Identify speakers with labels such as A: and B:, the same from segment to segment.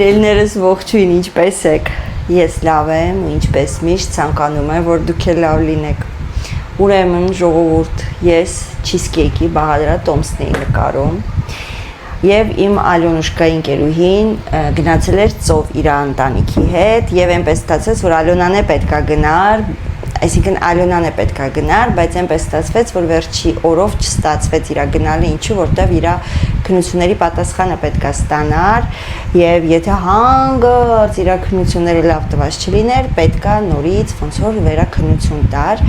A: Ելներս ողջույն, ինչպես եք, ես լավ եմ ու ինչպես միշտ ցանկանում եմ, որ դուք էլ լավ լինեք։ Ուրեմն ժողովուրդ, ես cheesecake-ի Բահադրա Տոմսն էի նկարում եւ իմ Ալյոնուշկայի ընկերուհին գնացել էր ծով իր ընտանիքի հետ եւ այնպես ստացեց, որ Ալյոնան է պետքա գնար, այսինքն Ալյոնան է պետքա գնար, բայց այնպես ստացվեց, որ վերջի օրով չստացվեց իր գնալը, ինչու որտեվ իր քննությունների պատասխանը պետքա ստանար եւ եթե հանգարց իր քննությունները լավ տված չլիներ, պետքա նորից ոնց որ վերաքննություն տար,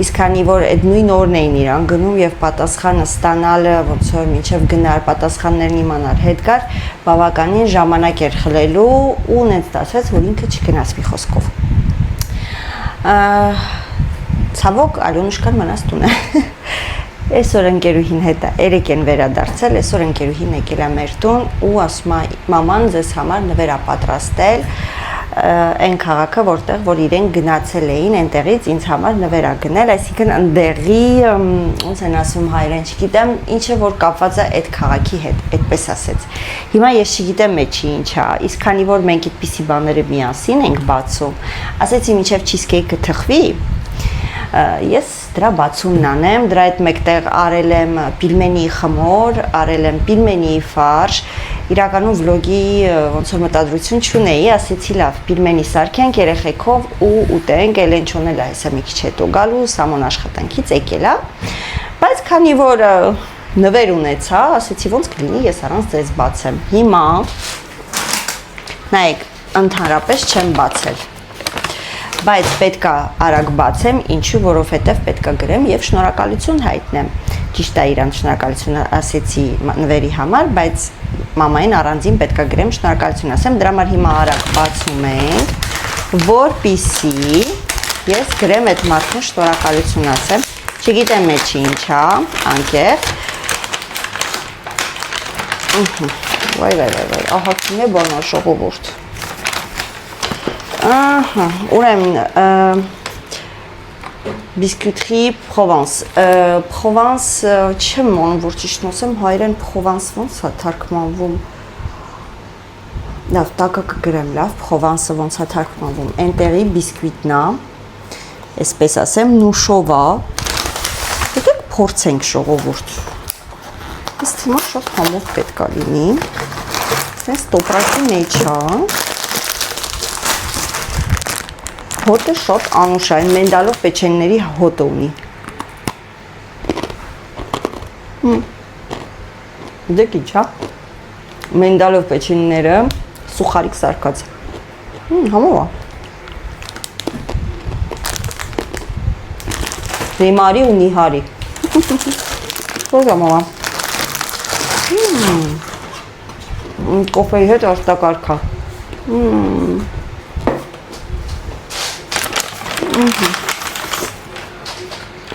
A: իսկ քանի որ այդ նույն օրն էին իրան գնում եւ պատասխանը ստանալը ոնց որ մինչեւ գնար պատասխաններն իմանալ հետ գար, բավականին ժամանակ էր խլելու ու նենց ստացվեց, որ ինքը չգնաց մի խոսքով։ Ցավոք Ալյոնուշկան մնաց տուն է։ Այսօր ընկերուհին հետ երեք են վերադարձել, այսօր ընկերուհին եկել է մեր տուն ու ասում է մաման ձեզ համար նվեր է պատրաստել այն քաղաքը, որտեղ որ իրեն գնացել էին, այնտեղից ինձ համար նվեր է գնել, այսինքն ընդեղի, ոնց են ասում հայերեն, չգիտեմ, ինչը որ կապված է այդ քաղաքի հետ, այդպես ասեց։ Հիմա ես չգիտեմ մեջի ինչ է, իսկ քանի որ մենք այդպիսի բաները միասին ենք բացում, ասեցի մինչև cheesecake-ը թխվի, ես դրա բացումն անեմ, դրա հետ մեկտեղ արել եմ պիլմենի խմոր, արել եմ պիլմենի ֆարշ, իրականում վլոգի ոնց որ մտադրություն չունեի, ասեցի լավ, պիլմենի սարքենք երեխեքով ու ուտենք, Էլենչոն էլ այսա մի քիչ հետո գալու, Սամոն աշխատանքից եկել է, բայց քանի որ նվեր ունեցա, ասեցի ոնց կլինի, ես առանց ձեզ բացեմ։ Հիմա նայեք, ընդհանրապես չեմ բացել։ Բայց պետքա արագ բացեմ, ինչու որովհետև պետքա գրեմ եւ շնորհակալություն հայտնեմ։ Ճիշտ է, իրան շնորհակալություն ասեցի նվերի համար, բայց մամային առանձին պետքա գրեմ շնորհակալություն ասեմ, դրա համար հիմա արագ բացում ենք, որպիսի ես գրեմ այդ մարդուն շնորհակալություն ասեմ։ Չգիտեմ մեջի ինչ է, անկեղծ։ Վայ, ահա քինե բանա ժողովուրդ։ Ահա, ուրեմն Biscuiterie Provence, Provence չեմ անում, որ ճիշտ ասեմ, հայերեն Provence ոնց է թարգմանվում։ Լավ, տակը կգրեմ, լավ, Provence-ը ոնց է թարգմանվում։ Այնտեղի բիսկվիտն է, այսպես ասեմ, նուշով է։ Եկեք փորձենք ժողովուրդ։ Ըստ հիմա շատ համով պետք է լինի։ Այս տոպրակի մեջ է։ Հոտը շատ անուշ է, մենդալով պեչենիների հոտը ունի։ Դեք ինչ է, մենդալով պեչենիները սուխարիկ սարկած։ Համով է։ Ռիմարի ու նիհարի։ Որ համով է։ Կոֆեի հետ արտակարգ է։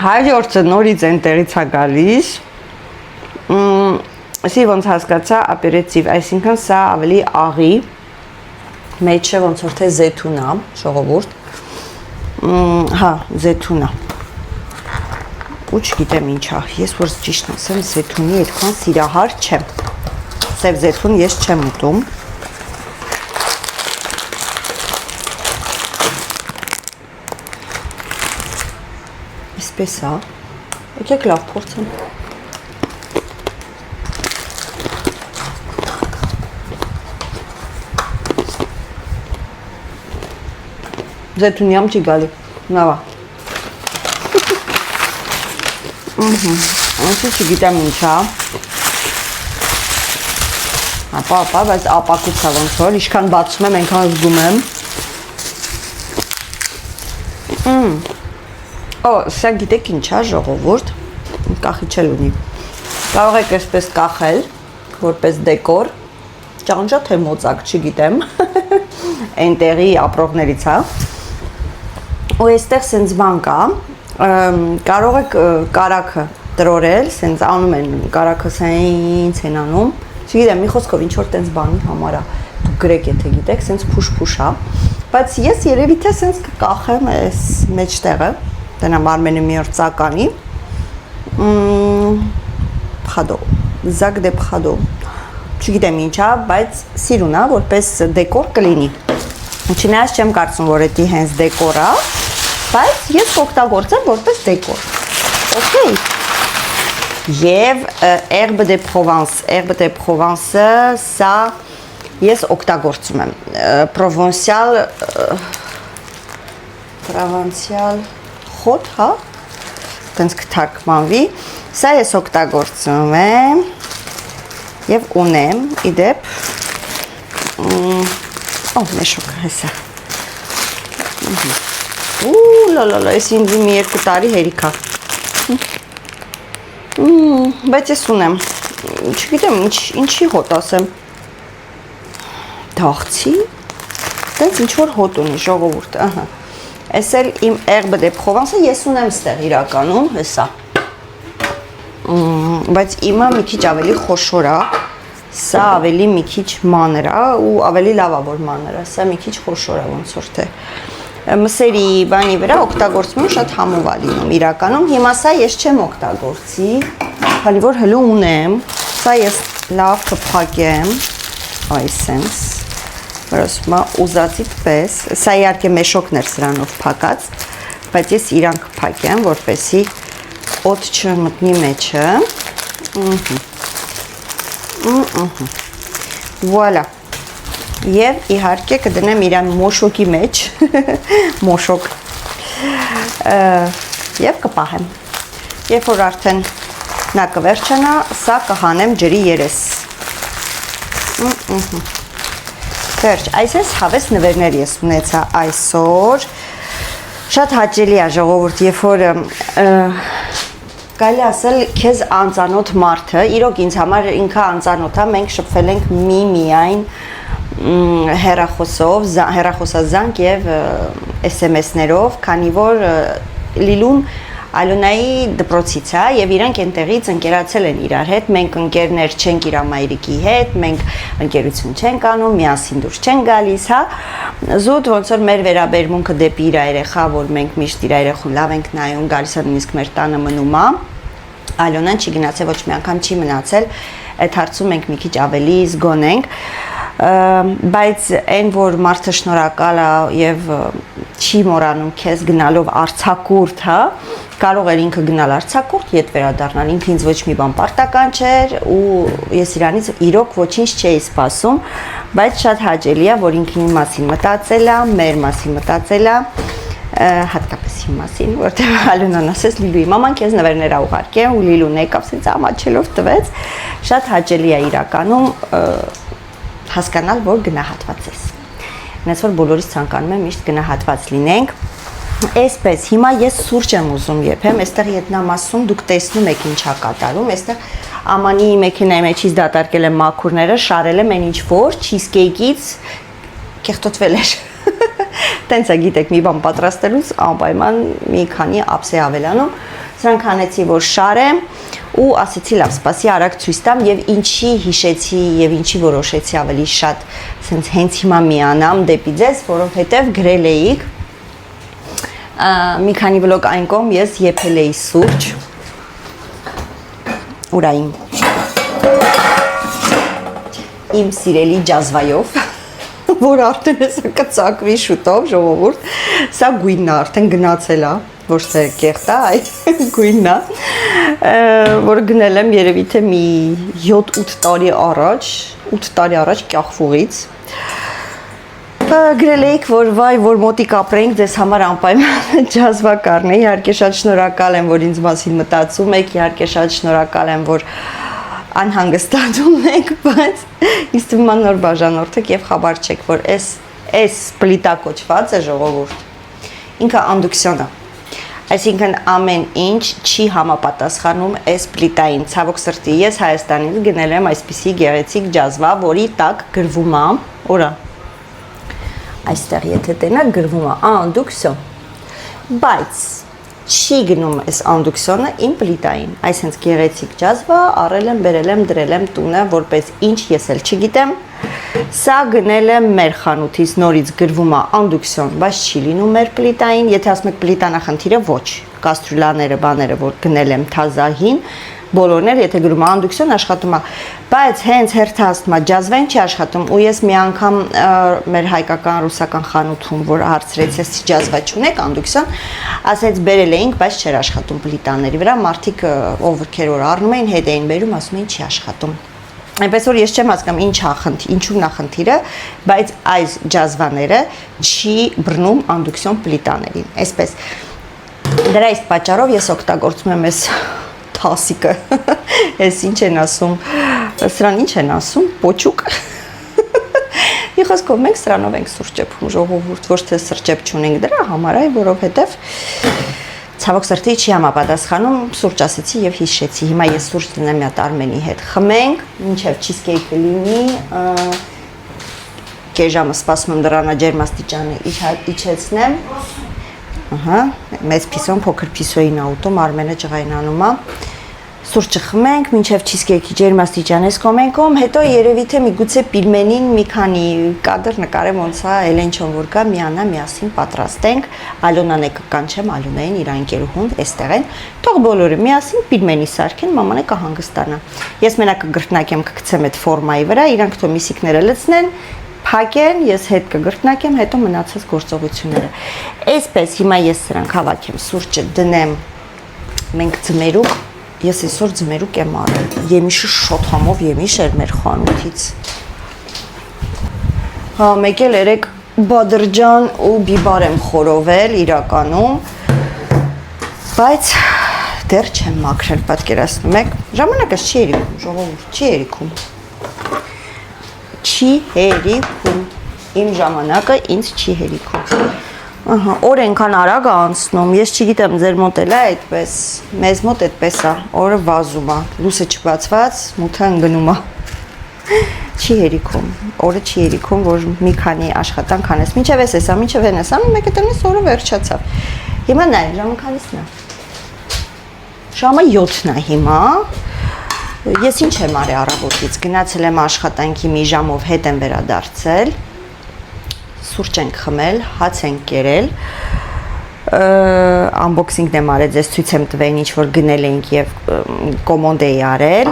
A: Հայրորդը նորից այնտեղից է գալիս, ասի ոնց հասկացա ապերետիվ, այսինքն սա ավելի աղի, մեջը ոնց որ թե զեթուն է, ժողովուրդ, հա, զեթուն է, ու չգիտեմ ինչ է, ես որ ճիշտ ասեմ զեթունի այդքան սիրահար չեմ, սև զեթուն ես չեմ ուտում, Պես է, եկեք լավ փորձեմ։ Զեթունյամ չի գալի, նավա։ Անցի չգիտեմ ինչ է։ Ապա, բայց ապակուց է ոնց որ, ինչքան բացում եմ, այնքան զգում եմ։ Սա գիտեք ինչ է ժողովուրդ, կախիչել ունի, կարող եք այսպես կախել, որպես դեկոր, ճանճա թե մոծակ, չգիտեմ, այնտեղի ապրողներից է, ու այստեղ սենց բան կա, կարող եք կարակը տրորել, սենց անում են կարակը սենց են անում, չգիտեմ, մի խոսքով ինչ-որ տենց բանի համար է, դուք գրեք եթե գիտեք, սենց փուշ-փուշ է, բայց ես երևի թե սենց կկախեմ այս մեջտեղը, Տնամ Արմենը մի օր ծականի, Փխադո, Զակ դե Փխադո, չգիտեմ ինչա, բայց սիրուն է, որպես դեկոր կլինի։ Չնայած չեմ կարծում, որ դա հենց դեկոր է, բայց ես կօգտագործեմ որպես դեկոր։ Okay։ Եվ herbe de Provence, herbe de Provence-ը սա ես օգտագործում եմ։ Պրովանցիալ խոտ, հա, տենց կթարգմանվի, սա ես օգտագործում եմ և ունեմ, իդեպ, մեշոք հեսա, լալալա, ես ինձ մի 2 տարի հերիք է, բայց ես ունեմ, չգիտեմ ինչի հոտ ասեմ, դաղցի, տենց ինչ-որ հոտ ունի ժողովուրդ, Ես էլ իմ herbe de Provence-ը ես ունեմ ստեղ իրականում, հեսա, բայց իմը մի քիչ ավելի խոշոր է, սա ավելի մի քիչ մանր է ու ավելի լավ է որ մանր է, սա մի քիչ խոշոր է ոնց որ թե մսերի բանի վրա օգտագործում եմ շատ համով է լինում իրականում, հիմա սա ես չեմ օգտագործի, քանի որ հլու ունեմ, սա ես լավ կփակեմ, այսպես որ ասում եմ ուզածիդ պես, սա իհարկե մեշոկն էր սրանով փակած, բայց ես իրան կփակեմ, որպեսզի օդ չմտնի մեջը։ Voilà։ Եվ իհարկե կդնեմ իրան մոշոկի մեջ, մոշոկ։ Եվ կպահեմ։ Երբ որ արդեն նա կվերջանա, սա կհանեմ ջրի երես։ Վերջ, այսպես հավես նվերներ ես ունեցա այսօր, շատ հաճելի է ժողովուրդ, երբ որ կարելի ասել քեզ անծանոթ մարդը, իրոք ինձ համար ինքը անծանոթ է, մենք շփվել ենք միայն հեռախոսազանգ եւ SMS-ներով, քանի որ Լիլուն Ալոնայի դպրոցից է եւ իրանք այնտեղից ընկերացել են իրար հետ, մենք ընկերներ չենք իր մայրիկի հետ, մենք ընկերություն չենք անում, միասին դուրս չենք գալիս, հա։ Զուտ ոնց որ մեր վերաբերմունքը դեպի իր երեխա, որ մենք միշտ իր երեխուն լավ ենք նայում, գալիս է նույնիսկ մեր տանը մնում է։ Ալոնան չի գնացել, ոչ մի անգամ չի մնացել, այդ հարցում մենք մի քիչ ավելի զգոն ենք, բայց այն որ մարդը շնորհակալ է եւ չի մոռանում քեզ գնալով արձակուրդ, հա, կարող էր ինքը գնալ արձակուրդ, ետ վերադառնալ, ինքը ինձ ոչ մի բան պարտական չէր ու ես իրանից իրոք ոչինչ չէի սպասում, բայց շատ հաճելի է, որ ինքն իմ մասին մտածել է, մեր մասին մտածել է, հատկապես իմ մասին, որտեղ Ալոնան ասեց Լիլուի մաման քեզ նվերներ ա ուղարկել ու Լիլուն եկավ ասեց ամաչելով տվեց, շատ հաճելի է իրականում հասկանալ, որ գնահատված ես։ Այնպես որ բոլորիս ցանկանում եմ միշտ գնահատված լինենք։ Այսպես, հիմա ես սուրճ եմ ուզում եփեմ, այստեղ ետնամասում դուք տեսնում եք ինչա կատարում, այստեղ ամանի մեքենայի մեջից դատարկել եմ մաքուրները, շարել եմ այն ինչ որ չիզկեյքից կեղտոտվել էր։ Տենց է գիտեք մի բան պատրաստելուց անպայման մի քանի ափս է ավելանում, սրանք հանեցի որ շարեմ ու ասեցի լավ, սպասի արագ ցույց տամ եւ ինչի հիշեցի եւ ինչի որոշեցի ավելի շատ sense հենց հիմա միանամ դեպի ձեզ, որովհետեւ գրել էիք մի քանի բլոկ այն կողմ ես եփել էի սուրճ ուրա իմ սիրելի ջազվայով որ արդեն էսա կծակվի շուտով ժողովուրդ սա գույնն է արդեն գնացել է ոչ թե կեղտ է այդ գույնն է որ գնել եմ երևի թե մի 7-8 տարի առաջ կյախվուղից գրել էիք որ վայ որ մոտիկ ապրենք ձեզ համար անպայման ջազվա կառնե իհարկե շատ շնորհակալ եմ որ ինձ մասին մտածում եք իհարկե շատ շնորհակալ եմ որ անհանգստանում եք բայց ինձ թվում է նոր բաժանորդեք եւ խաբար չեք որ այս պլիտա կոչված է ժողովուրդ ինքը անդուկսիոն է այսինքն ամեն ինչ չի համապատասխանում այս պլիտային ցավոք սրտի ես Հայաստանից գնել եմ այսպիսի գեղեցիկ ջազվա որի տակ գրվում է օրա այստեղ եթե տենակ գրվում է անդուկսիոն բայց չի գնում այս անդուկսիոնը իմ պլիտային այս հենց գեղեցիկ ջազվա առել եմ բերել եմ դրել եմ տունը որպես ինչ ես էլ չգիտեմ սա գնել եմ մեր խանութից նորից գրվում է անդուկսիոն բայց չի լինում մեր պլիտային եթե ասում եք պլիտանա խնդիրը ոչ կաստրուլաները բաները որ գնել եմ թազահին բոլորներ, եթե գրում անդուկցիոն աշխատում է, բայց հենց հերթաստմա ջազվեն չի աշխատում ու ես մի անգամ մեր հայկական ռուսական խանութում, որ հարցրեց, ես ջազվա չունեք անդուկցիոն, ասեց բերել էինք, բայց չէր աշխատում պլիտաների վրա, մարդիկ ովքեր որ առնում էին, հետ էին բերում, ասում էին չի աշխատում։ Այնպես որ ես չեմ հասկանում ինչու՞մն է խնդիրը, բայց այս ջազվաները չի բռնում անդուկցիոն պլիտաներին։ Այսպես դրա իսկ պատճառով ես օգտագործում եմ այս թասիկը։ Այս ինչ են ասում, սրան ինչ են ասում, պոչուկ։ Մի խոսքով մենք սրանով ենք սուրճ ճեպում, ժողովուրդ, ոչ թե սրճեպ չունենք դրա համար, որովհետև ցավոք սրտի չի համապատասխանում, սուրճ ասեցի եւ հիշեցի։ Հիմա ես սուրճ դնեմ մի հատ Արմենի հետ։ Խմենք, մինչեւ չիզքեյքը լինի, կես ժամը սպասում եմ դրանա ջերմաստիճանը իջեցնեմ։ Ահա, մեծ փիսոն, փոքր փիսոյին աուտում Արմենը ջղայնանում է։ Սուրճը խմենք, մինչև չիզքեյքի ջերմաստիճանը սկոմենքում, հետո երևի թե միգուցե պիլմենին մի քանի կադր նկարեմ ոնց է, Էլենչոն որ կա, միանա միասին պատրաստենք, Ալոնան է կկանչեմ, Ալոնային իր ընկերուհուն էստեղ են, թող բոլորը միասին պիլմենի սարքեն, մաման է կհանգստանա։ Ես մենակ կգրտնակեմ, կգցեմ այդ ֆորմայի վրա, իրանք թող միսիկները լցնեն, փակեն, ես հետ կգրտնակեմ, հետո մնացած գործողությունները։ Այսպես հիմա ես սրանք հավաքեմ, սուրճը դնեմ, մենք ձմերուկ Ես այսօր ձմերուկ եմ արել, եմիշը շոտ համով եմիշ էր մեր խանութից։ Հա, մեկ էլ երեք բադրջան ու բիբար եմ խորովել իրականում, բայց դեռ չեմ մաքրել, պատկերացնում եք, ժամանակս չի երիքում, ժողովուրդ, չի երիքում։ Չի հերիքում, իմ ժամանակը ինձ չի հերիքում։ Ահա, օր այնքան արագ է անցնում, ես չգիտեմ ձեր մոտ էլ է այդպես, մեզ մոտ այդպես է, օրը վազում է, լույսը չբացված, մութը ընկնում է։ Չի հերիքում, օրը չի հերիքում, որ մի քանի աշխատանք անես, մինչև ես էսա, մինչև են էսա, մեկ է տնես օրը վերջացավ։ Հիմա նայ, ժամը քանիսն է։ Ժամը 7-ն է հիմա։ Ես ինչ եմ արել առավոտից, գնացել եմ աշխատանքի մի ժամով հետ եմ վերադարձել։ Սուրճ ենք խմել, հաց ենք կերել, unboxing-ն եմ արել, ձեզ ցույց եմ տվել ինչ որ գնել ենք եւ կոմոնդ էի արել,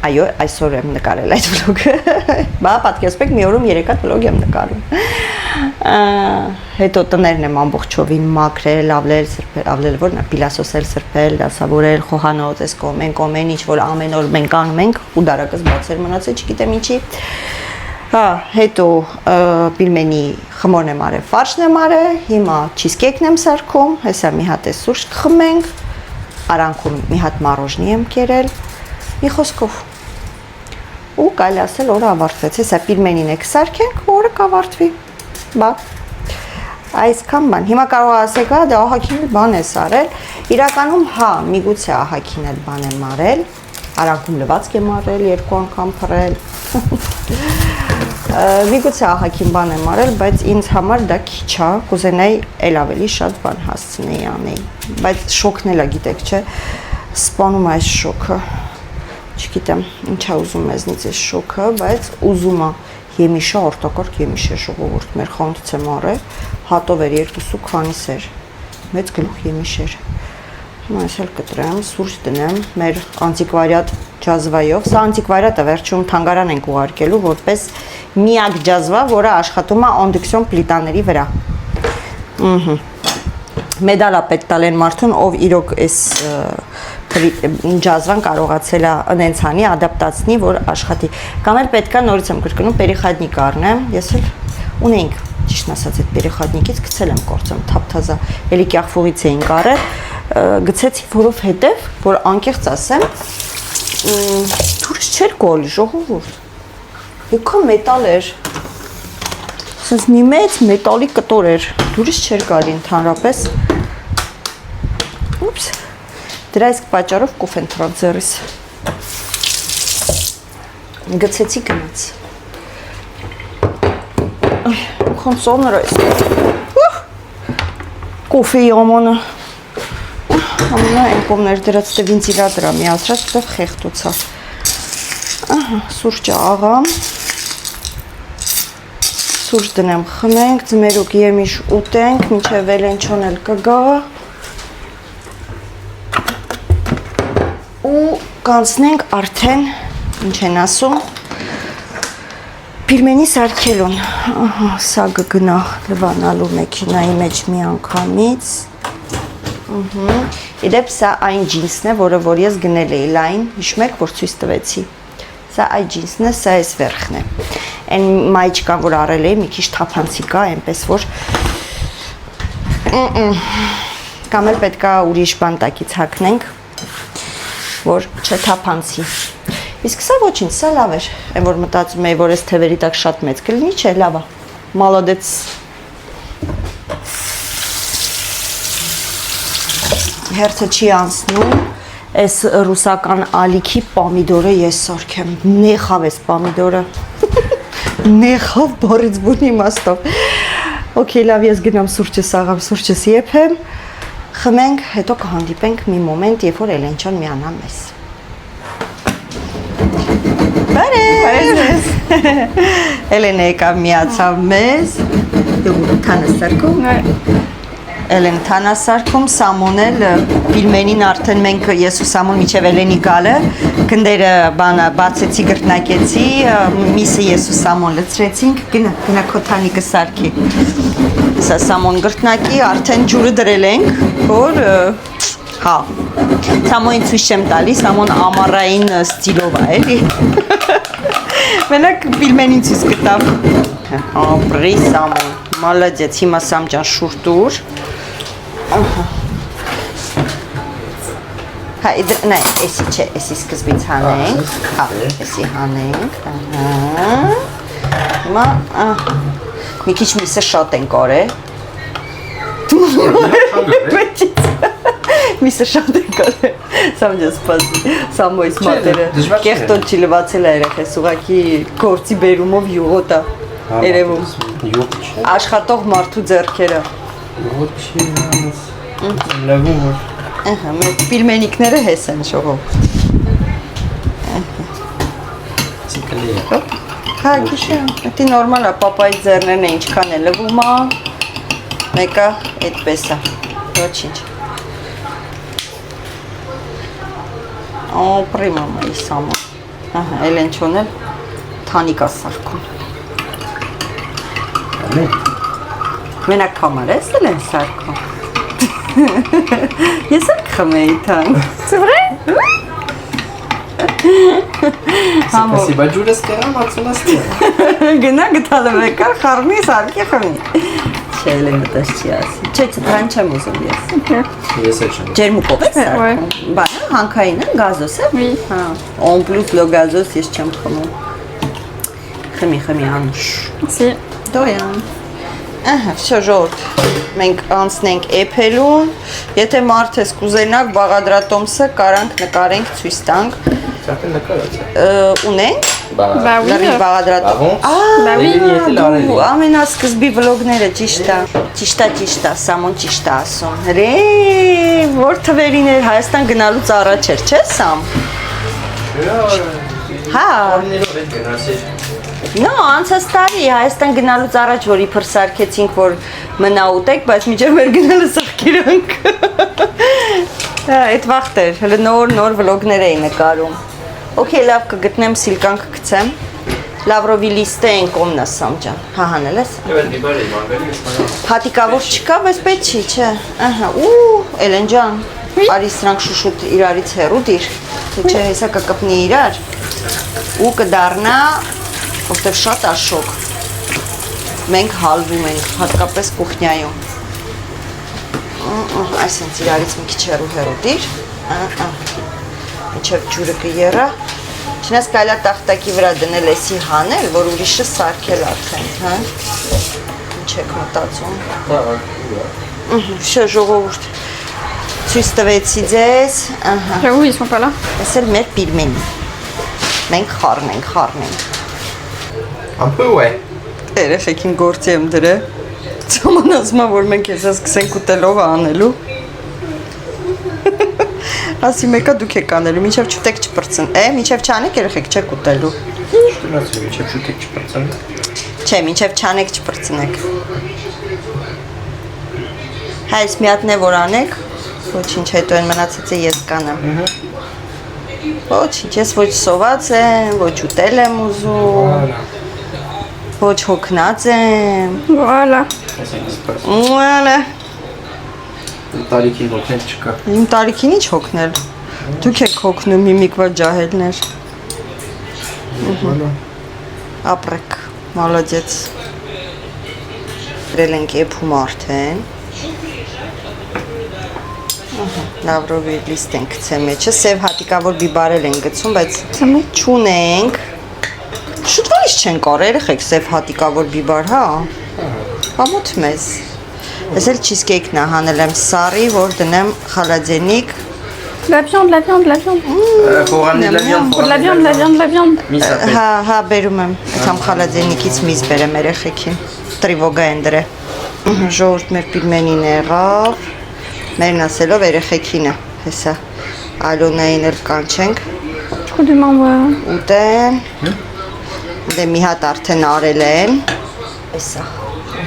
A: այո, այսօր եմ նկարել այդ վլոգը, բա պատկերացրեք մի օրում 3 հատ վլոգ եմ նկարում, հետո տներն եմ ամբողջովին մաքրել, ավլել որն է, պիլասոսել սրբել, դասավորել, խոհանոց, այս կոմեն, ինչ որ ամեն օր մենք անում ենք, ու դարակս բացել մնացել, չգիտեմ ինչի, Հա, հետո պիլմենի խմորն եմ արել, ֆարշն եմ արել, հիմա չիզքեյքն եմ սարքում, հեսա մի հատ է սուրճ կխմենք, արանքում մի հատ մարոժնի եմ կերել, մի խոսքով, ու կարելի ասել օրը ավարտվեց, հեսա պիլմենին եք սարքենք, օրը կավարտվի, բա, այսքան բան, հիմա կարող ասեք, դա ահագին բան ես արել, իրականում հա, միգուցե ահագին էլ բան եմ արել, արանքում լվացք եմ արել, 2 անգամ փռել, Միգուցե ահագին բան եմ արել, բայց ինձ համար դա քիչ է, կուզենայի էլ ավելի շատ բան հասցնեի անեի, բայց շոկն էլ է, գիտեք, չէ, սպանում է այս շոկը, չգիտեմ, ինչա ուզում մեզնից այս շոկը, բայց ուզում է եմիշը, արտակարգ եմիշ է ժողովուրդ, մեր խանութից եմ արել, հատով էր 2 քանիս էր, մեծ գլուխ եմիշ էր, հիմա ես էլ կտրեմ, սուրճ դնեմ, մեր անտիկվարիատ ջազվայով, սա անտիկվարիատը վերջում թանգարան ենք ուղարկելու, որպես միակ ջազվա, որը աշխատում է անդուկցիոն պլիտաների վրա։ Մեդալա պետք տալ են մարդուն, ով իրոք այս ջազվան կարողացել է ընենց անի, ադապտացնի, որ աշխատի։ Կամ էլ պետք է նորից եմ կրկնում, պերիխադնիկ առնեմ, ես էլ ունեինք, ճիշտն ասած, այդ պերիխադնիկից գցել եմ կործեմ, թափթազա, էլի կյախվողից էինք առել, գցեցի որովհետև, որ անկեղծ ասեմ, դուրս չէր գալի, ժողովուրդ։ Եկա մետալ էր, ասես մի մեծ մետալի կտոր էր, դուրս չէր գալի ընդհանրապես, ուպս, դրա իսկ պատճառով կոֆ են թրավ ձեռիս, գցեցի գնաց, խոն սոները ես, կոֆեի ամանը, ամենա են կոմներ դրած տև ինձիրադրա միացրած տև խեղտոցա, սուրճը աղամ, սուրճ դնեմ խմենք, ձմերուկ եմիշ ուտենք, մինչև Էլենչոն էլ կգա ու կանցնենք արդեն ինչ են ասում Պիրմենի սարքելուն, սա գգնա լվանալու մեքինայի մեջ մի անգամից, իդեպ սա այն ջինսն է, որը որ ես գնել էի լայն, հիշում եք, որ ցույց տվեցի, սա այդ ջինսն է, սա այս վերխն է, այն մայչկան, որ արել էի, մի քիչ թափանցիկ է, այնպես որ, կամ էլ պետք է ուրիշ բան տակից հագնենք, որ չթափանցի, իսկ սա ոչինչ, սա լավ էր, այն որ մտածում էի, որ այս թևերի տակ շատ մեծ կլինի, չէ, լավ է, մալոդեց, հերթը չի անցնում, այս ռուսական ալիքի պամիդորը ես սարքեմ, նեխավ այս պամիդորը, նեխավ բառից բուն իմաստով, օքեյ, լավ, ես գնամ սուրճս աղամ, սուրճս եփեմ, խմենք, հետո կհանդիպենք մի մոմենտ, երբ որ Էլենչան միանա մեզ։ Բարև։ Էլենը եկավ միացավ մեզ, դու թանասարկում։ Էլեն թանասարկում, Սամոնել Պիրմենին արդեն մենք ես ու Սամոն միջև Էլենի գալը, գնդերը բանը բացեցի, գրտնակեցի, միսը ես ու Սամոն լցրեցինք, գնա քո թանիկը սարքի։ Սա Սամոն գրտնակի, արդեն ջուրը դրել ենք, որ հա, Սամոնին ցույց չեմ տալի, Սամոն ամառային ստիլով է, էլի։ Մենակ Պիրմենին ցույց կտավ։ Ապրի Սամոն, մալադեց, հիմա Սամ ջան շուրտուր։ Հա, նայ, էսի չէ, էսի սկզբից հանենք, հա, էսի հանենք, հիմա, մի քիչ միսը շատ ենք օրել, միսը շատ ենք օրել, Սամ ջան սպասի, Սամոյս մատերը, կեղտոտ չի լվացել է երեխես, ուղղակի գործի բերումով յուղոտ է, երևում, աշխատող մարդու ձեռքերը,
B: յուղոտ չի լվում որ
A: մեր Պիրմենիկները հես են ժողովուրդ,
B: ցիկլի է,
A: հա գիշեմ, էդի նորմալ է, պապայի ձեռներն է ինչքան է լվում է, մեկը այդպես է, ոչինչ, ապրի մամայի Սամոն, Էլենչոն էլ թանիկա սարքում, մենակ համար ես էլ են սարքում, ես էլ կխմեի թան, c'est vrai?
B: Спасибо, ջուրը ստեղամ, ացունը ստեղ,
A: գնա գտալը մեկար, խարմի, սարքի խմի, չէ, էլ մտած չի ասի, չէ, ծտրան չեմ ուզում
B: ես է չեմ,
A: ջերմուկով ես սարքում, բանը, հանքային է, գազոս է, on plus le գազոս ես չեմ խմում, խմի անուշ, դոյան, վсё ժողովուրդ, մենք անցնենք էփելուն, եթե մարդ ես կուզենակ բաղադրատոմսը կարանք նկարենք ցույց տանք, ունենք, լրի բաղադրատոմս, դու ամենասկզբի վլոգները ճիշտ է, Սամոն ճիշտ է ասում, որ թվերին էր Հայաստան գնալուց առաջ էր, չէ Սամ? Հա, նո, անցած տարի Հայաստան գնալուց առաջ, որ իբր սարքեցինք, որ մնա ուտեք, բայց միջև մեր գնալը սարքերանք, այդ վաղտ էր, հլը նոր վլոգներ էի նկարում, օքեյ, լավ կգտնեմ, սիլկան կգցեմ, լավրովի լիստը են կոմնա Սամ ջան, հա հանել ես, հատիկավոր չկա, բայց պետք չի, չէ, Էլեն ջան, արի սրանք շուշուտ իրարից հեռու դիր, չէ, հեսա կկպնի իրար, ու կդարնա, որտև շատ աշոք, մենք հալվում ենք, հատկապես կուխնյայում, այսինց իրարից մի քիչ հեռու դիր, մինչև ջուրը կերա, չնես կայլա տախտակի վրա դնել էսի հանել, որ ուրիշը սարքել արդեն, հա, ինչ եք մտածում, վсё ժողովուրդ, ցույց տվեցի ձեզ, ես էլ մեր Պիրմենի, մենք խառնենք,
B: ամպու է,
A: երեխեքին գործի եմ դրե, Սամոն ասում է, որ մենք ես սկսենք ուտելով անելու, ասի մեկը դուք եք անելու, մինչև չուտեք չպրծն, մինչև չանեք երեխեք չեք ուտելու,
B: շտունացի, մինչև շուտեք չպրծն,
A: չէ, մինչև չանեք չպրծնեք, հայս մի հատնե որ անեք, ոչինչ հետո են մնացեցը ես կանեմ, Ոչինչ, ես ոչ սոված եմ, ոչ ուտել եմ ուզում,
B: Voilà.
A: ոչ հոգնած եմ։
C: Voilà.
A: Ուալա։
B: Տարիքին հոգնել չկա։
A: Իմ տարիքին ինչ հոգնել։ Դուք եք հոգնում միմիկվա ջահելներ։
B: Voilà.
A: Ապրեք, մալոդեց։ Գրել ենք էփում արդեն։ Լավրովի լիստ ենք գցել մեջը, սև հատիկավոր բիբարել ենք գցում, բայց չունենք։ Շուտվալից չեն կար, երեխեք սև հատիկավոր բիբար, հա։ Համոթ մեզ։ Ես էլ չիզկեյքն հանել եմ սարի, որ դնեմ խալաձենիկ։
C: La viande.
B: Faut ramener de la viande. Faut
C: La
B: ramener
C: viande, la viande.
B: Mis à peine.
A: Հա, բերում եմ։ Ամ խալաձենիկից միզ բերեմ երեխեքին։ Տրիվոգա են դրե։ Ժողովուրդ մեր պիլմենին եղավ։ Մերն ասելով երեխեքինը, հեսա Ալոնային էլ կանչենք
C: Trop de membres.
A: ուտեն։ Դե մի հատ արդեն արել են։ Հեսա։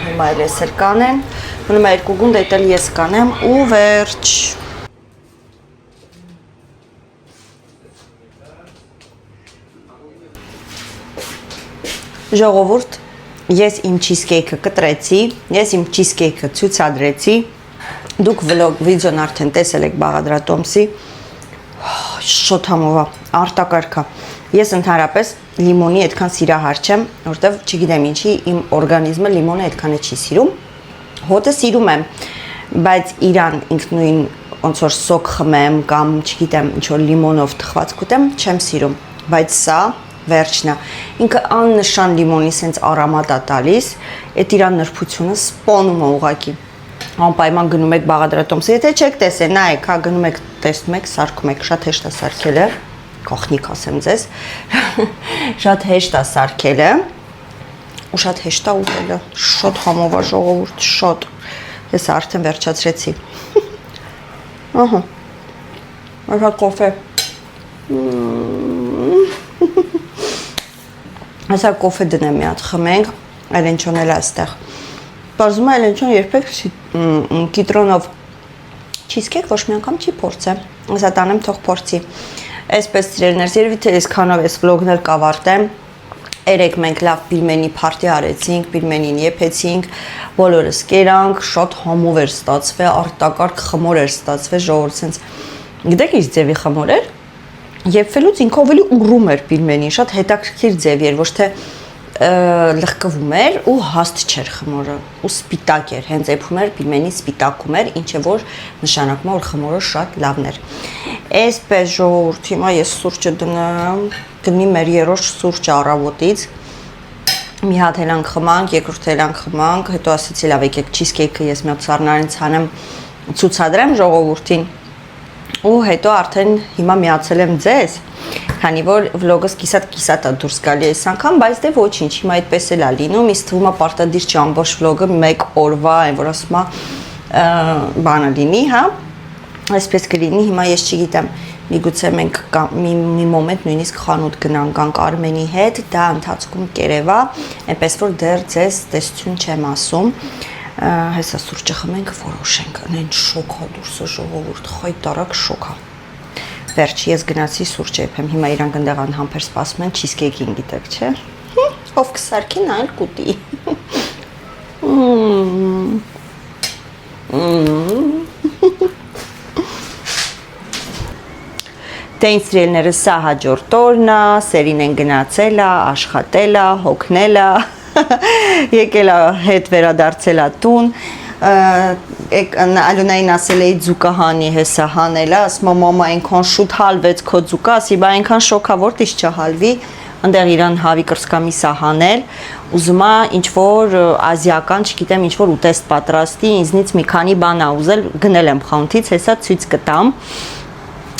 A: Հիմա էլ ես էլ կանեմ։ Մնում է երկու գունդ էտել ես կանեմ ու վերջ։ Ժողովուրդ, ես իմ չիզկեյքը կտրեցի, ես իմ չիզկեյքը ցուցադրեցի։ Դուք վլոգ վիդեոն արդեն տեսել եք Բաղադրատոմսի։ Շոտ համովա, արտակարգա։ Ես ընդհանրապես լիմոնի այդքան սիրահար չեմ, որտեվ չգիտեմ ինչի իմ օրգանիզմը լիմոնը այդքան չի սիրում։ Հոտը սիրում եմ, բայց իրան ինքնույն ոնց որ սոկ խմեմ կամ չգիտեմ ինչ որ լիմոնով թխված կուտեմ, չեմ սիրում, բայց սա վերջն է։ Ինքը աննշան լիմոնի սենց արամատ է տալիս, այդ իրան նրբությունը սպոնում է ուղակի։ Անպայման գնում եք Բաղադրատոմսի, եթե չեք տեսել, նայեք, հա գնում եք, տեսնում եք, սարքում եք, շատ հեշտ է սարքելը, կողնիկ ասեմ ձեզ, շատ հեշտ է սարքելը, ու շատ հեշտ է ուտելը, շոտ համովա ժողովուրդ, շոտ, ես արդեն վերջացրեցի, ահա, այհա կոֆե, այսա կոֆե դնեմ մի հատ խմենք, այլենչոն էլ այստեղ, Պարզում է այլենչոն երբեք կիտրոնով չիզկեք ոչ մի անգամ չի փորձեմ, ես ատանեմ թող փորձի, այսպես սիրելիներս, երևի թե ես քանով ես վլոգն էլ կավարտեմ, երեք մենք լավ պիլմենի փարտի արեցինք, պիլմենին եփեցինք, բոլորս կերանք, շատ համով էր ստացվել, արտակարգ խմոր էր ստացվել, ժողովուրդ սենց, գիտեք ինչ ձևի խմոր էր, եփվելուց ինքը ավելի ուռում էր պիլմենին, շատ հետաքրքիր ձև էր, ոչ թե լղկվում էր ու հաստ չէր խմորը ու սպիտակ էր, հենց էփում էր պիլմենի սպիտակում էր, ինչը որ նշանակում է որ խմորը շատ լավն էր։ Այսպես ժողովուրդ, հիմա ես սուրճը դնեմ, գնի մեր երրորդ սուրճը առավոտից։ Մի հատ հելանք խմանք, երկրորդ հելանք խմանք, հետո ասեցի լավ եկեք չիզկեյքը ես մի հատ սառնարից հանեմ ցուցադրեմ ժողովրդին։ Ու հետո արդեն հիմա միացել եմ ձեզ, քանի որ վլոգս կիսատ է դուրս գալի այս անգամ, բայց դե ոչինչ, հիմա այդպես էլ է լինում, ինձ թվում է պարտադիր չի ամբողջ վլոգը մեկ օրվա, այն որ ասում է բանը լինի, հա, այսպես կլինի, հիմա ես չգիտեմ, միգուցե մենք մի մոմենտ նույնիսկ խանութ գնանք Արմենի հետ, դա ընթացքում կերևա, այնպես որ դեռ ձեզ տեսություն չեմ ասում, հեսա սուրճը խմենք, որոշենք, այն շոքա դուրսը ժողովուրդ, խայտարակ շոքա։ Վերջ ես գնացի սուրճ եփեմ, հիմա իրանք ընդեղ անհամբեր սպասում են չիզկեյքին, գիտեք, չէ։ Ով կսարքի նա էլ կուտի։ Դե ինձ սիրելիներս սա հաջորդ օրն է, սերին են գնացել է, աշխատել է, հոգնել է, եկել է հետ վերադարձել է տուն, Ալոնային ասել էի ձուկը հանի հեսա հանելա, ասում մամա այնքան շուտ հալվեց քո ձուկը, ասի բա այնքան շոքա որտից չհալվի, այնտեղ իրան հավի կրսկամիսա հանել, ուզում է ինչ որ ազիական, չգիտեմ, ինչ որ ուտեստ պատրաստի, ինձնից մի քանի բան ա ուզել, գնել եմ խանութից, հեսա ցույց կտամ։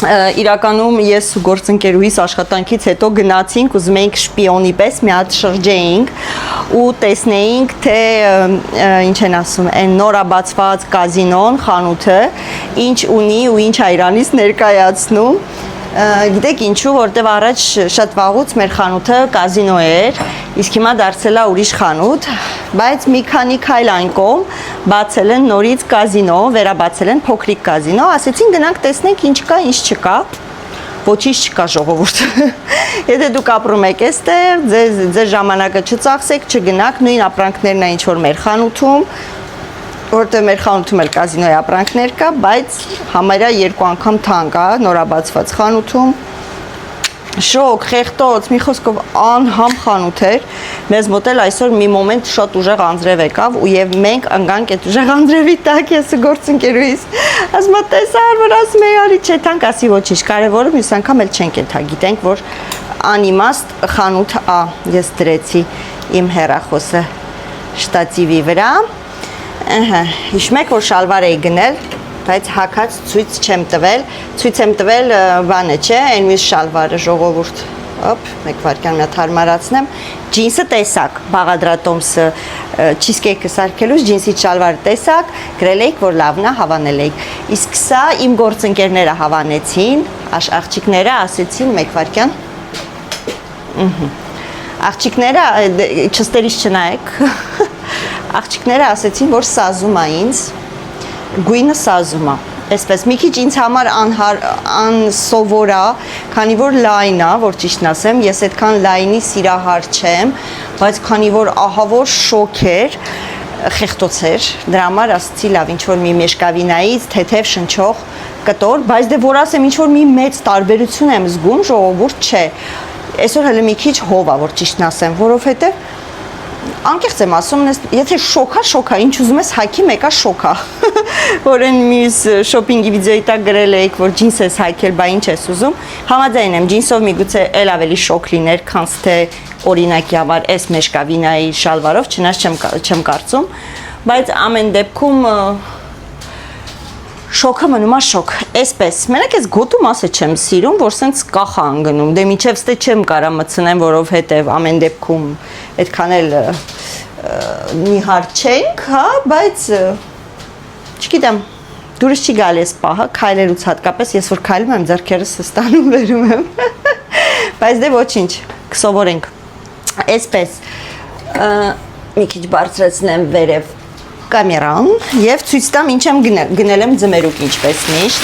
A: Իրականում ես ու գործընկերուհիս աշխատանքից հետո գնացինք, ուզում էինք շպիոնի պես մի հատ շրջեինք ու տեսնեինք, թե ինչ են ասում, այն նորաբացված կազինոն, խանութը, ինչ ունի ու ինչ է իրանից ներկայացնում։ Գիտեք ինչու, որտեվ առաջ շատ վաղուց մեր խանութը կազինո էր, իսկ հիմա դարձել է ուրիշ խանութ, բայց մի քանի քայլ այն կողմ բացել են նորից կազինո, վերաբացել են փոքրիկ կազինո, ասեցին գնանք տեսնենք ինչ կա, ինչ չկա։ Ոչինչ չկա ժողովուրդ։ Եթե դուք ապրում եք այստեղ, ձեր ժամանակը չծախսեք, չգնաք, նույն ապրանքներն են ինչ որ մեր խանութում, որտեղ մեր խանութում էլ կազինոյի ապրանքներ կա, բայց համարյա 2 անգամ թանկ է նորաբացված խանութում։ Շոկ, խեղտոց, մի խոսքով անհամ խանութ էր։ Մեզ մոտ էլ այսօր մի մոմենտ շատ ուժեղ անձրև եկավ ու եւ մենք ընկանք այդ ուժեղ անձրևի տակ ես գործընկերուհիս։ Ասում եմ տեսար, որ ասում էի արի չէ թանկ, ասի ոչինչ, կարևորը մյուս անգամ էլ չենք ենթա, գիտենք, որ անիմաստ խանութ ա, ես դրեցի իմ հեռախոսը շտատիվի վրա։ Ահա, հիշում եք, որ շալվար էի գնել, բայց հակած ցույց չեմ տվել, ցույց եմ տվել բանը, չէ, այն մյուս շալվարը ժողովուրդ։ Օպ, մեկ վարքյան մի հատ հարմարացնեմ։ Ջինսը տեսակ, Բաղադրատոմսը չիզկեյքը սարքելուց ջինսի շալվարը տեսակ, գրել էիք, որ լավն է, հավանել էիք։ Իսկ սա իմ գործընկերները հավանեցին, աղջիկները ասեցին մեկ վարքյան։ Աղջիկները չստերից չնայեք։ Աղջիկները ասեցին, որ սազում է ինձ, գույնը սազում է։ Այսպես մի քիչ ինձ համար անսովոր է, քանի որ լայն է, որ ճիշտն ասեմ, ես այդքան լայնի սիրահար չեմ, բայց քանի որ ահավոր շոկ էր, խեղտոց էր, դրա համար ասացի լավ, ինչ որ մի մեշկավինայից թեթև շնչող կտոր, բայց դե որ ասեմ ինչ որ մի մեծ տարբերություն եմ զգում, ժողովուրդ չէ։ Այսօր հələ մի քիչ հով է, որ ճիշտն ասեմ, որովհետև անկեղծ եմ ասում, եթե շոքա, ինչ ուզում ես հայքի մեկա շոքա, որ այն մյուս շոպինգի վիդեոյի տակ գրել էիք, որ ջինս ես հայքել, բա ինչ ես ուզում, համաձայն եմ, ջինսով միգուցե էլ ավելի շոկ լիներ, քան թե օրինակի համար այս մեշկավինայի շալվարով, չնայած չեմ կարծում, բայց ամեն դեպքում շոկը մնում է շոկ, այսպես, մենակ ես գոտու մասը չեմ սիրում, որ սենց կախա անգնում, դե միջև ստե չեմ կարա մցնեմ, որովհետև ամեն դեպքում այդքան էլ նիհար չենք, հա, բայց չգիտեմ, դուրս չի գալի այս պահը, քայլելուց հատկապես, ես որ քայլում եմ, ձեռքերս ստանում վերում եմ, բայց դե ոչինչ, կսովորենք, այսպես, մի քիչ բարձրացնեմ վերև կամերան եւ ցույց տամ ինչ եմ գնել եմ ձմերուկ ինչպես միշտ։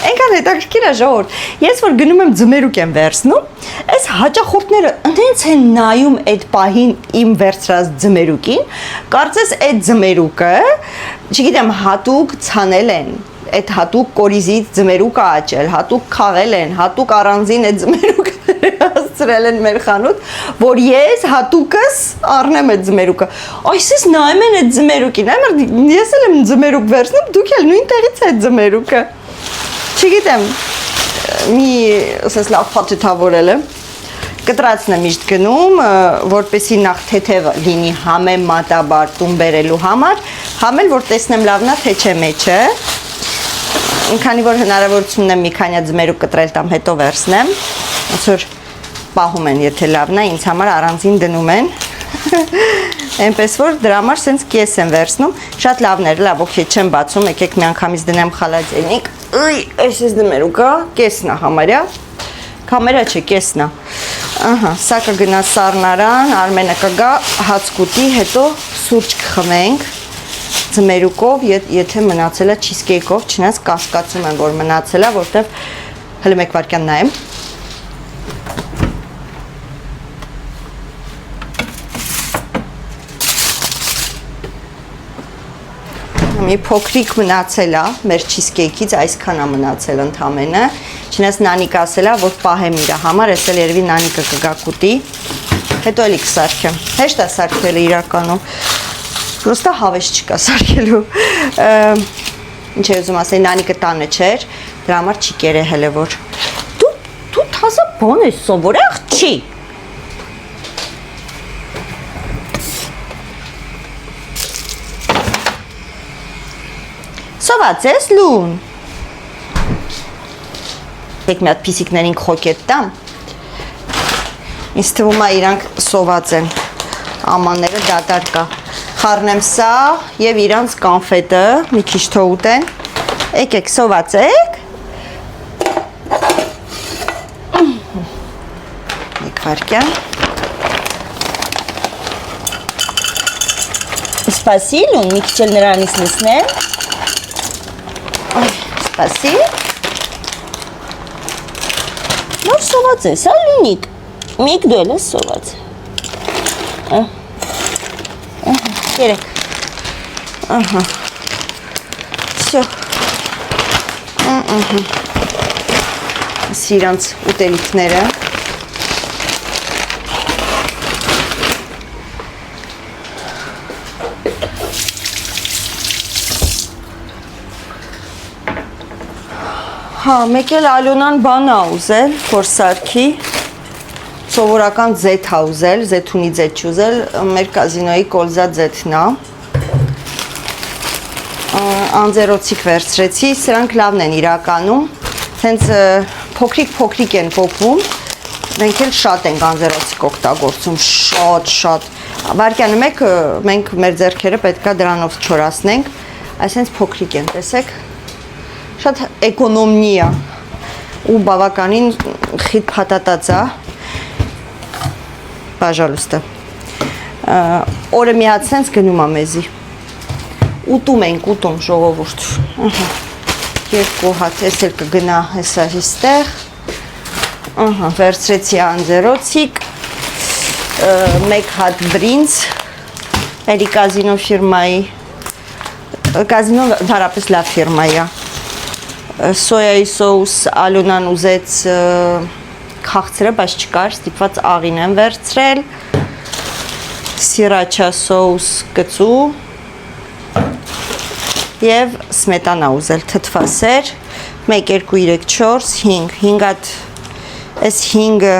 A: Այնքան հետաքրքիր է ժողովուրդ։ Ես որ գնում եմ ձմերուկ եմ վերցնում, այս հաճախորդները ընդենց են նայում այդ պահին իմ վերցրած ձմերուկին, կարծես այդ ձմերուկը, չգիտեմ, հատուկ ցանել են, այդ հատուկ կորիզից ձմերուկը աճել, հատուկ խաղել են, հատուկ առանձին այդ ձմերուկը հասցրել են մեր խանութ, որ ես հատուկս առնեմ այդ ձմերուկը։ Այսպես նայում են այդ ձմերուկին, ես էլ եմ ձմերուկ վերցնում, դուք էլ նույն տեղից այդ ձմերուկը։ Չգիտեմ, մի ասես լավ փաթեթավորել եմ։ Կտրածն եմ միշտ գնում, որպեսի նախ թեթև լինի համեմատաբար տուն բերելու համար, համել որ տեսնեմ լավն է, թե չէ մեջը։ Քանի որ հնարավորություն ունեմ մի քանի ձմերուկ կտրել տամ, հետո վերցնեմ, ոնց որ պահում են, եթե լավն է, ինձ համար առանձին դնում են, այնպես որ դրա համար սենց կես եմ վերցնում, շատ լավն էր, լավ, օքեյ, չեմ բացում, եկեք մի անգամից դնեմ խալաձենիկ, այս դմերուկը, կեսն է համարյա, կամերա չէ, կեսն է, սա կգնա սառնարան, Արմենը կգա հաց կուտի, հետո սուրճ կխմենք, ձմերուկով, եթե մնացել է չիզկեյքով, չնայած կասկածում եմ, որ մնացել է, որտեղ հələ մեկ վարքյան նայեմ։ Մի փոքրիկ մնացել է մեր չիզկեյքից, այսքան է մնացել ընդամենը, չնայած Նանիկը ասել է, որ պահեմ իր համար, ես էլ երևի Նանիկը կգա կուտի, հետո էլի կսարքեմ, հեշտ է սարքել իրականում, պրոստա հավես չկա սարքելու, ինչ է ուզում ասել, Նանիկը տանը չէր, դրա համար չի կերեհել է, որ դու թազա բան ես սովոր աղջի։ Սոված ես լուն։ Եք մի հատ պիսիկներին խոկետ տամ։ Ինձ թվում է իրանք սոված են։ Ամանները դատարկ կա։ Խառնեմ սա եւ իրանց կանֆետը մի քիչ թող ուտեն։ Եկեք սոված եք։ Մեկ վարքյան։ Սպասի լուն, մի քիչ էլ նրանից լսնեմ։ Սպասի։ Սոված ես, հա Լինիկ։ Միք դու ես սոված։ Երեք։ Ահա։ Всё։ Սիրանց ուտելիքները։ Հա, մեկ էլ Ալյոնան բան ա ուզել, որ սարքի, սովորական ձեթ ա ուզել, ձեթունի ձեթ չուզել, մեր կազինոյի կոլզա ձեթն ա, անձերոցիկ վերցրեցի, սրանք լավն են իրականում, հենց փոքրիկ են փոքվում, մենք էլ շատ ենք անձերոցիկ օգտագործում, շատ, վարկյանը մեկ մենք մեր ձեռքերը պետքա դրանով չորացնենք, այս հենց փոքրիկ են, տեսեք, շատ էկոնոմնի է ու բավականին խիտ փաթաթած է, պաժալուստը, օրը մի հատ սենց գնում է մեզի, ուտում ենք, ուտում ժողովուրդ, երկու հատ, ես էլ կգնա հեսա հիստեղ, վերցրեցի անձերոցիկ, մեկ հատ բրինձ, էլի կազինո ֆիրմայի, կազինո դարապես լավ ֆիրմայի է, սոյայի սոուս Ալյոնան ուզեց քաղցրը, բայց չկար, ստիպված աղին եմ վերցրել, սիրաչա սոուս կծու և սմետանա ուզել թթվասեր, 1, 2, 3, 4, 5 հատ, այս 5-ը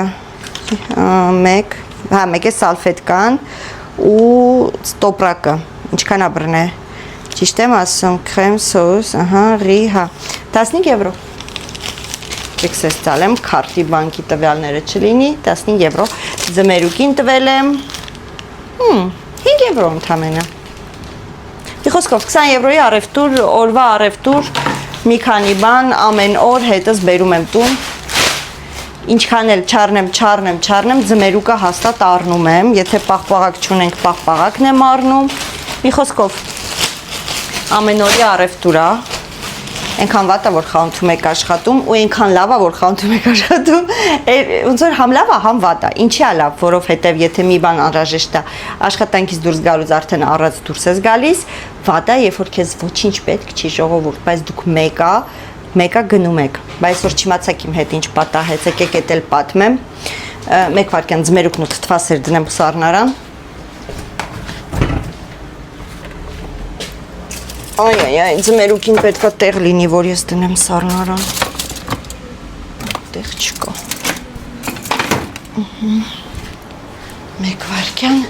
A: մեկ է սալֆետկան ու տոպրակը, ինչքան աբրն է, ճիշտ եմ ասում, քրեմ սոուս, ռի, 15 եվրո, եկսես ծալեմ, քարտի բանկի տվյալները չլինի, 15 եվրո, ձմերուկին տվել եմ, 5 եվրո ընդամենը, մի խոսքով 20 եվրոյի առևտուր, օրվա առևտուր, մի քանի բան, ամեն օր հետս բերում եմ տուն, ինչքան էլ չառնեմ, ձմերուկը հաստատ առնում եմ, եթե պաղպաղակ չունենք, պաղպաղակն եմ առնում, մի խոսքով, ամեն օրի առևտուր է, այնքան վատ է, որ խանութում եք աշխատում ու այնքան լավ է, որ խանութում եք աշխատում, ոնց որ համ լավ է, համ վատ է, ինչի է լավ, որովհետև եթե մի բան անհրաժեշտ է, աշխատանքից դուրս գալուց արդեն առած դուրս ես գալիս, վատ է, երբ որ քեզ ոչինչ պետք չի ժողովուրդ, բայց դուք մեկա գնում եք, բայց որ չիմացաք իմ հետ ինչ պատահեց, եկեք էդ էլ պատմեմ, մեկ վարկյան ձմերուկն ու թթվասեր դնեմ սառնարան, Այ, ձմերուկին պետքա տեղ լինի, որ ես դնեմ սառնարան, տեղ չկա, մեկ վարկյան,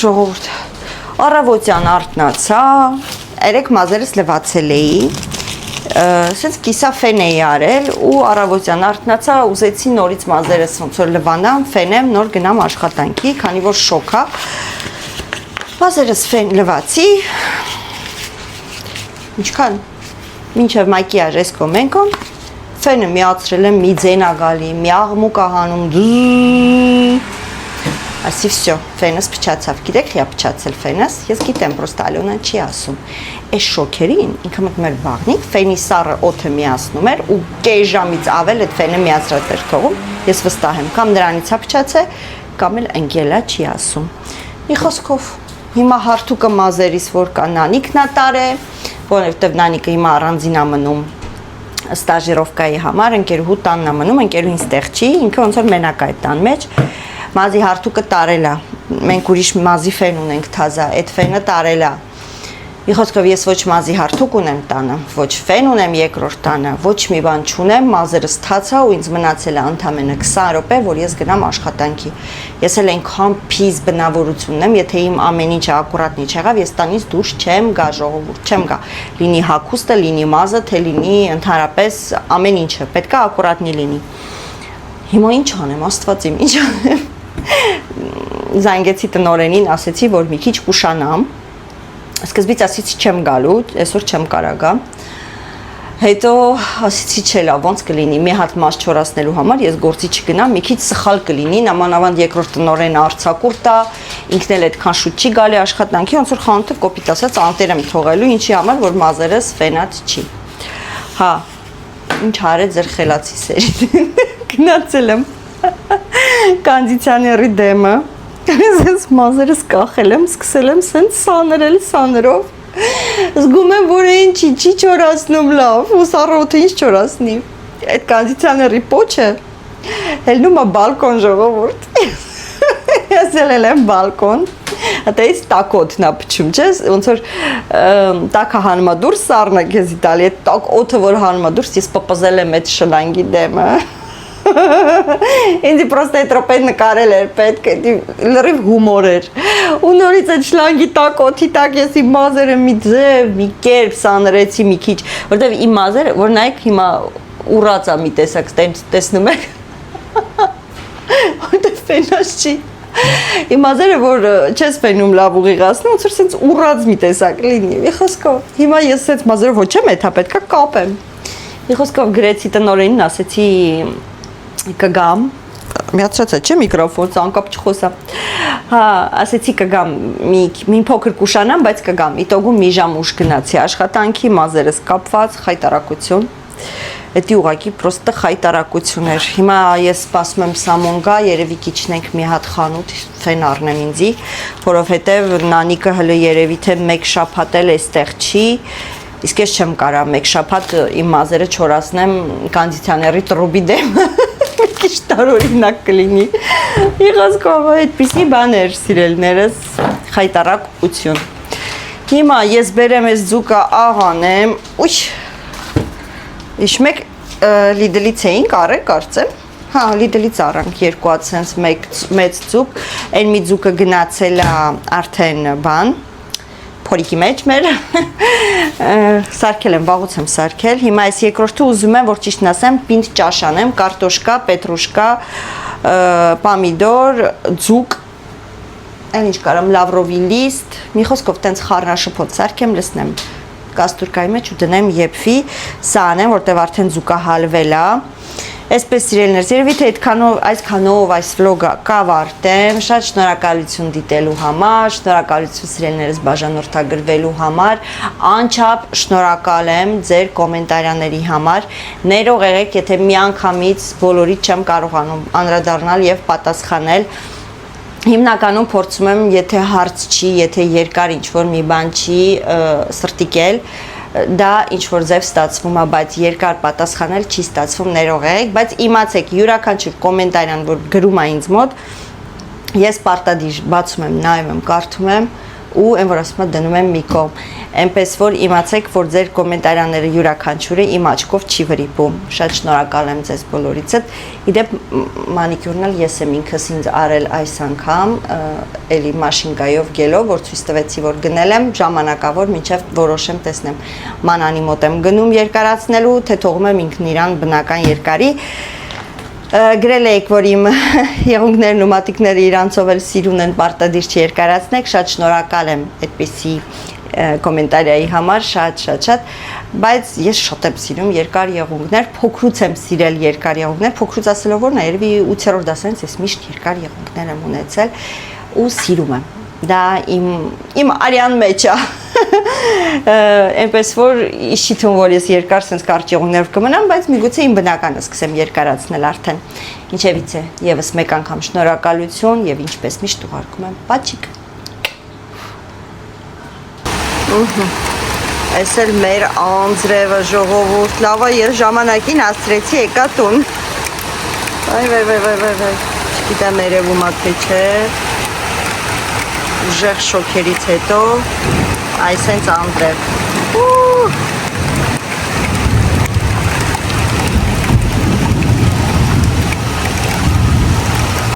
A: ժողովուրդ, առավոտյան արթնացա, երեք մազերս լվացել էի, սենց կիսա ֆեն էի արել ու առավոտյան արթնացա, ուզեցի նորից մազերս ոնց որ լվանամ, ֆենեմ, նոր գնամ աշխատանքի, քանի որ շոկ է, մազերս ֆեն լվացի, ինչքան, մինչև մակիաժ ես կոմենքոն, ֆենը միացրել եմ, մի ձեն ա գալի, մի աղմուկ ա հանում, ասի վсё, ֆենս փչացավ, գիտեք խիա փչացել ֆենս, ես գիտեմ, պրոստը Ալյոնան չի ասում, այս շոքերին ինքը մտնում էր բաղնիկ, ֆենի սառը օդը միացնում էր ու կես ժամից ավել այդ ֆենը միացրած էր թողում, ես վստահ եմ, կամ նրանից ա փչացել, կամ էլ ընկելա չի ասում, մի խոսքով, հիմա հարթուկը մազերիս, որ կա նանիքն ա տարել, որովհետև նանիկը հիմա առանձին ա մնում ստաժիրովկայի համար, ընկերուհու տանն ա մնում, ընկերուհին ստեղ չի, ինքը ոնց որ մենակ է այդ տան մեջ, մազի հարթուկը տարել է, մենք ուրիշ մազի ֆեն ունենք թազա, այդ ֆենը տարել է, մի խոսքով ես ոչ մազի հարթուկ ունեմ տանը, ոչ ֆեն ունեմ երկրորդ տանը, ոչ մի բան չունեմ, մազերս թացա ու ինձ մնացել է ընդամենը 20 րոպե, որ ես գնամ աշխատանքի, ես էլ այնքան փիզ բնավորություն ունեմ, եթե իմ ամեն ինչը ակուրատնի չեղավ, ես տանից դուրս չեմ գա, ժողովուրդ, չեմ գա, լինի հագուստը, լինի մազը, թե լինի ընդհանրապես ամեն ինչը, պետք է ակուրատնի լինի, հիմա ինչ անեմ, Աստված իմ, ինչ անեմ, զանգեցի տնօրենին, ասեցի, որ մի քիչ կուշանամ, սկզբից ասեցի չեմ գալու, այսօր չեմ կարա գա, Հետո ասեցի չէ լավ ոնց կլինի մի հատ մաս չորացնելու համար ես գործի չգնամ մի քիչ սխալ կլինի նամանավանդ երկրորդ տնօրենը արձակուրդ է ինքն էլ այդքան շուտ չի գալի աշխատանքի ոնց որ խանութը կոպիտ ասած անտեր եմ թողելու ինչի համար որ մազերս ֆենած չի հա ինչ արեց ձեր խելացի սերին գնացել եմ կոնդիցիոների դեմը ես մազերս կախել եմ սկսել եմ սենց սաներով զգում եմ, որ ինչի չի չորացնում լավ, ու սառոթը ինչ չորացնի։ Այդ կոնդիցիոների պոչը հելնում է բալկոն ժողովուրդ։ Ես ելել եմ բալկոն, այդից տակոթն է փչում, չէ՞, ոնց որ տակը հանում է դուրս սառնը քեզի տալի, այդ տակ օդը որ հանում է դուրս, ես պպզել եմ այդ շլանգի դեմը։ Ինձ պրոստը այդ րոպետ նկարել էր պետք է լրիվ հումոր էր ու նորից այդ շլանգի տակ օդի տակ ես իմ մազերը մի ձև մի կերպ սանրեցի մի քիչ որտեվ իմ մազերը որ նայեք հիմա ուռած է մի տեսակ տեսնում եք որտեվ ֆենաս չի իմ մազերը որ չես ֆենում լավ ուղիղացնում ոնց որ սենց ուռած մի տեսակ լինի մի խոսքով հիմա ես սենց մազերը ոչ եմ էթա պետքա կապեմ մի խոսքով գրեցի տնօրենին ասեցի կգամ միացրած չէ միկրոֆոն անկապ չխոսա հա ասեցի կգամ մի փոքր կուշանամ բայց կգամ իտոգում մի ժամ ուշ գնացի աշխատանքի մազերս կապված խայտարակություն Էդի ուղակի պրոստը խայտարակություն էր հիմա ես սպասում եմ Սամոն գա երևի կիչնենք մի հատ խանութ ֆեն առնեմ ինձի որովհետև նանիկը հələ երևի թե մեկ շաբաթ էլ էստեղ չի իսկ ես չեմ կարա մեկ շաբաթ իմ մազերը չորացնեմ կոնդիցիոների տրուբի դեմ Քիչ տարօրինակ կլինի։ Իղազկով այդպիսի բան էր սիրելիներս, խայտարակություն։ Հիմա ես բերեմ այս ձուկը աղանեմ, ույ։ Իշ մեկ լիդլից էինք առել, կարծեմ։ Հա, լիդլից առանք երկու հատ սենց մեծ ձուկ, այն մի ձուկը գնացել է արդեն բան, փորիկի մեջ մեր սարքել եմ, վաղուց եմ սարքել, հիմա այս երկրորդը ուզում եմ, որ ճիշտն ասեմ, պինդ ճաշ անեմ, կարտոշկա, պետրուշկա, պամիդոր, ձուկ, այն ինչ կարամ, լավրովի լիստ, մի խոսքով տենց խառնաշփոթ սարքեմ, լցնեմ կաստրուկայի մեջ ու դնեմ եփվի, սա անեմ, որտեվ արդեն ձուկը հալվել է Այսպես սիրելիներս, երևի թե այսքանով այս վլոգը կավարտեմ, շատ շնորհակալություն դիտելու համար, շնորհակալություն սիրելիներս բաժանորդագրվելու համար, անչափ շնորհակալ եմ ձեր կոմենտարյաների համար, ներող եղեք, եթե միանգամից բոլորից չեմ կարողանում անդրադառնալ եւ պատասխանել Հիմնականում փորձում եմ, եթե հարց չի, եթե երկար ինչ-որ մի բան չի սրտիկել, դա ինչ-որ ձև ստացվում է, բայց երկար պատասխանել չի ստացվում, ներող եղեք, բայց իմացեք, յուրաքանչյուր կոմենտարյան, որ գրում է ինձ մոտ, ես պարտադիր բացում եմ, նայում եմ, կարդում եմ ու այն որ ասում եմ դնում եմ մի կողմ, այնպես որ իմացեք, որ ձեր կոմենտարյաները յուրաքանչյուրը իմ աչքով չի վրիպում, շատ շնորհակալ եմ ձեզ բոլորիցդ, իդեպ մանիկյուրն էլ ես եմ ինքս ինձ արել այս անգամ, էլի մաշինկայով գելով, որ ցույց տվեցի, որ գնել եմ, ժամանակավոր մինչև որոշեմ տեսնեմ, մանանի մոտ եմ գնում երկարացնելու, թե թողում եմ ինքն իրան բնական երկարի Գրել եք, որ իմ եղունգներն ու մատիկները իրանցով էլ սիրուն են պարտադիր չերկարացնեք, շատ շնորհակալ եմ այդպիսի կոմենտարիայի համար, շատ, բայց ես շատ եմ սիրում երկար եղունգներ, փոքրուց եմ սիրել երկար եղունգներ, փոքրուց ասելով որն է, երևի 8-րդ դասից ես միշտ երկար եղունգներ եմ ունեցել ու սիրում եմ, դա իմ արյան մեջ է, այնպես որ իշի թվում, որ ես երկար սենց կարճ եղունգներով կմնամ, բայց միգուցե իմ բնականը սկսեմ երկարացնել արդեն, ինչևից է, եվս մեկ անգամ շնորհակալություն և ինչպես միշտ ուղարկում եմ պաչիկ։ Այս էլ մեր անձրևը ժողովուրդ, լավա ես ժամանակին աստրեցի եկա տուն, վայ, չգիտեմ երևում է թե չէ, ուժեղ շոքերից հետո այս հենց անձրև